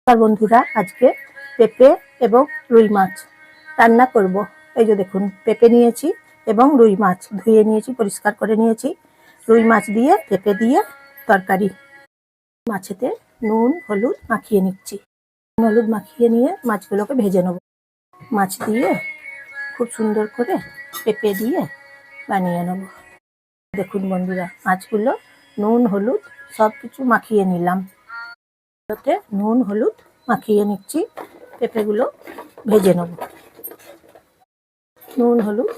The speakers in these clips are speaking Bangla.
আর বন্ধুরা আজকে পেঁপে এবং রুই মাছ রান্না করব। এই যে দেখুন পেঁপে নিয়েছি এবং রুই মাছ ধুয়ে নিয়েছি, পরিষ্কার করে নিয়েছি। রুই মাছ দিয়ে পেঁপে দিয়ে তরকারি। মাছেতে নুন হলুদ মাখিয়ে নিচ্ছি। নুন হলুদ মাখিয়ে নিয়ে মাছগুলোকে ভেজে নেব। মাছ দিয়ে খুব সুন্দর করে পেঁপে দিয়ে বানিয়ে নেব। দেখুন বন্ধুরা মাছগুলো নুন হলুদ সব কিছু মাখিয়ে নিলাম। নুন হলুদ মাখিয়ে নিচ্ছি, পেঁপেগুলো ভেজে নেব। নুন হলুদ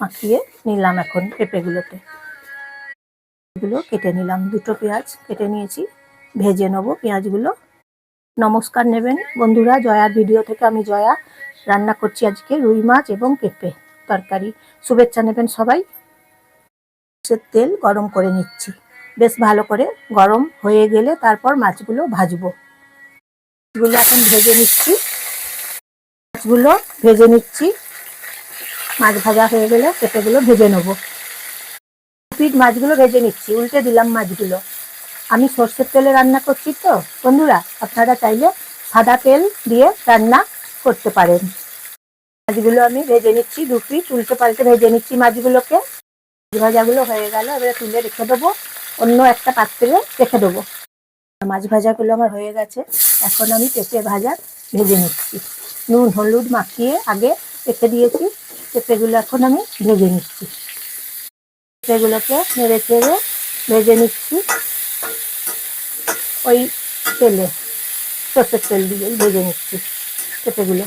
মাখিয়ে নিলাম। এখন পেঁপেগুলোতে এগুলো কেটে নিলাম, দুটো পেঁয়াজ কেটে নিয়েছি, ভেজে নেব পেঁয়াজগুলো। নমস্কার নেবেন বন্ধুরা, জয়ার ভিডিও থেকে আমি জয়া রান্না করছি আজকে রুই মাছ এবং পেঁপে তরকারি। শুভেচ্ছা নেবেন সবাই। তেল গরম করে নিচ্ছি, বেশ ভালো করে গরম হয়ে গেলে তারপর মাছগুলো ভাজবো। মাছগুলো এখন ভেজে নিচ্ছি। মাছ ভাজা হয়ে গেলে পেঁপেগুলো ভেজে নেব। মাছগুলো ভেজে নিচ্ছি, উল্টে দিলাম মাছগুলো। আমি সর্ষের তেলে রান্না করছি তো বন্ধুরা, আপনারা চাইলে সাদা তেল দিয়ে রান্না করতে পারেন। মাছগুলো আমি ভেজে নিচ্ছি, দু পিস উল্টে পাল্টে ভেজে নিচ্ছি মাছগুলোকে। ভাজাগুলো হয়ে গেল, এবারে তুলে রেখে দেবো, অন্য একটা পাত্রে রেখে দেবো। মাছ ভাজাগুলো আমার হয়ে গেছে, এখন আমি পেঁপে ভাজা ভেজে নিচ্ছি। নুন হলুদ মাখিয়ে আগে রেখে দিয়েছি, পেঁপেগুলো এখন আমি ভেজে নিচ্ছি। পেঁপেগুলোকে নেড়ে চেড়ে ভেজে নিচ্ছি ওই তেলে, সর্ষের তেল দিয়ে ভেজে নিচ্ছি পেঁপেগুলো।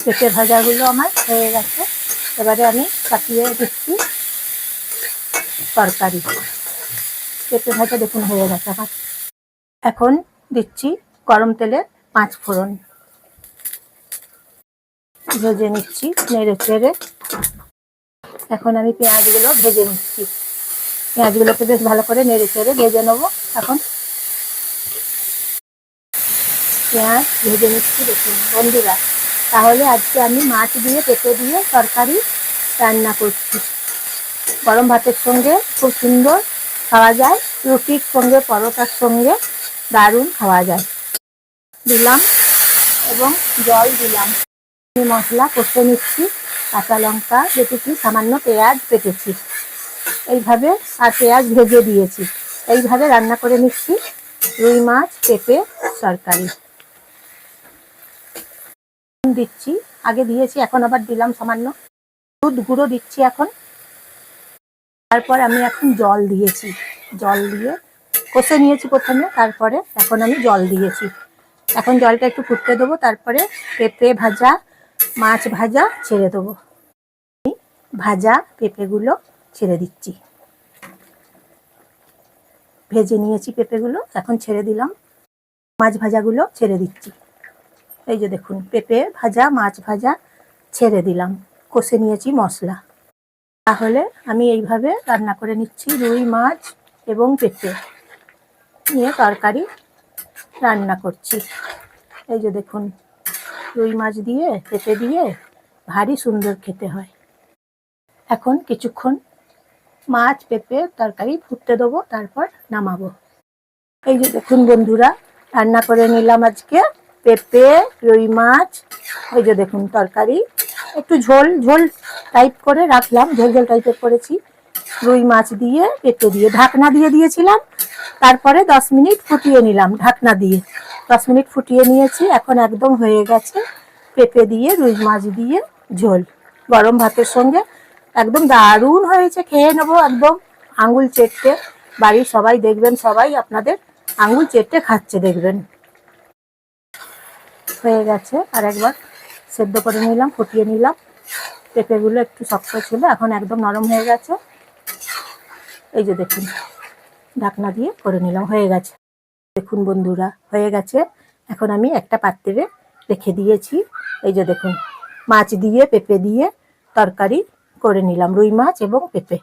পেঁপে ভাজাগুলো আমার হয়ে গেছে, এবারে আমি চাপিয়ে দিচ্ছি তরকারি। পেঁপে ভাজা দেখুন হয়ে গেছে আমার। এখন দিচ্ছি গরম তেলে 5 ফোড়ন, ভেজে নিচ্ছি নেড়ে চেড়ে। এখন আমি পেঁয়াজগুলো ভেজে নিচ্ছি, পেঁয়াজগুলোকে বেশ ভালো করে নেড়ে চেড়ে ভেজে নেবো। এখন পেঁয়াজ ভেজে নিচ্ছি দেখুন বন্ধুরা। তাহলে আজকে আমি মাছ দিয়ে পেঁপে দিয়ে তরকারি রান্না করছি। গরম ভাতের সঙ্গে খুব সুন্দর খাওয়া যায়, রুটির সঙ্গে পরোটার সঙ্গে দারুণ খাওয়া যায়। দিলাম এবং জল দিলাম। মশলা কষে নিচ্ছি, কাঁচা লঙ্কা বেটেছি, সামান্য পেঁয়াজ বেটেছি এইভাবে, আর পেঁয়াজ ভেজে দিয়েছি। এইভাবে রান্না করে নিচ্ছি রুই মাছ পেঁপে তরকারি। দিচ্ছি, আগে দিয়েছি এখন আবার দিলাম সামান্য দুধ গুঁড়ো দিচ্ছি এখন। তারপর আমি এখন জল দিয়েছি, জল দিয়ে কষে নিয়েছি প্রথমে, তারপরে এখন আমি জল দিয়েছি। এখন জলটা একটু ফুটতে দেবো, তারপরে পেঁপে ভাজা মাছ ভাজা ছেড়ে দেবো। ভাজা পেঁপেগুলো ছেড়ে দিচ্ছি, ভেজে নিয়েছি পেঁপেগুলো, এখন ছেড়ে দিলাম। মাছ ভাজাগুলো ছেড়ে দিচ্ছি। এই যে দেখুন পেঁপে ভাজা মাছ ভাজা ছেড়ে দিলাম, কষে নিয়েছি মশলা। তাহলে আমি এইভাবে রান্না করে নিচ্ছি রুই মাছ এবং পেঁপে নিয়ে তরকারি রান্না করছি। এই যে দেখুন রুই মাছ দিয়ে পেঁপে দিয়ে ভারী সুন্দর খেতে হয়। এখন কিছুক্ষণ মাছ পেঁপে তরকারি ফুটতে দেবো, তারপর নামাবো। এই যে দেখুন বন্ধুরা রান্না করে নিলাম আজকে পেঁপে রুই মাছ। এই যে দেখুন তরকারি একটু ঝোল ঝোল টাইপ করে রাখলাম, ঝোল ঝোল টাইপের করেছি। রুই মাছ দিয়ে পেঁপে দিয়ে ঢাকনা দিয়ে দিয়েছিলাম, তারপরে 10 মিনিট ফুটিয়ে নিলাম ঢাকনা দিয়ে। 10 মিনিট ফুটিয়ে নিয়েছি, এখন একদম হয়ে গেছে পেঁপে দিয়ে রুই মাছ দিয়ে ঝোল। গরম ভাতের সঙ্গে একদম দারুণ হয়েছে, খেয়ে নেবো একদম আঙুল চেটে। বাড়ির সবাই দেখবেন, সবাই আপনাদের আঙুল চেটে খাচ্ছে দেখবেন। হয়ে গেছে, আর একবার সেদ্ধ করে নিলাম, ফুটিয়ে নিলাম। পেঁপেগুলো একটু শক্ত ছিল, এখন একদম নরম হয়ে গেছে। এই যে দেখুন ঢাকনা দিয়ে করে নিলাম, হয়ে গেছে। দেখুন বন্ধুরা হয়ে গেছে, এখন আমি একটা পাত্রে রেখে দিয়েছি। এই যে দেখুন মাছ দিয়ে পেঁপে দিয়ে তরকারি করে নিলাম, রুই মাছ এবং পেঁপে।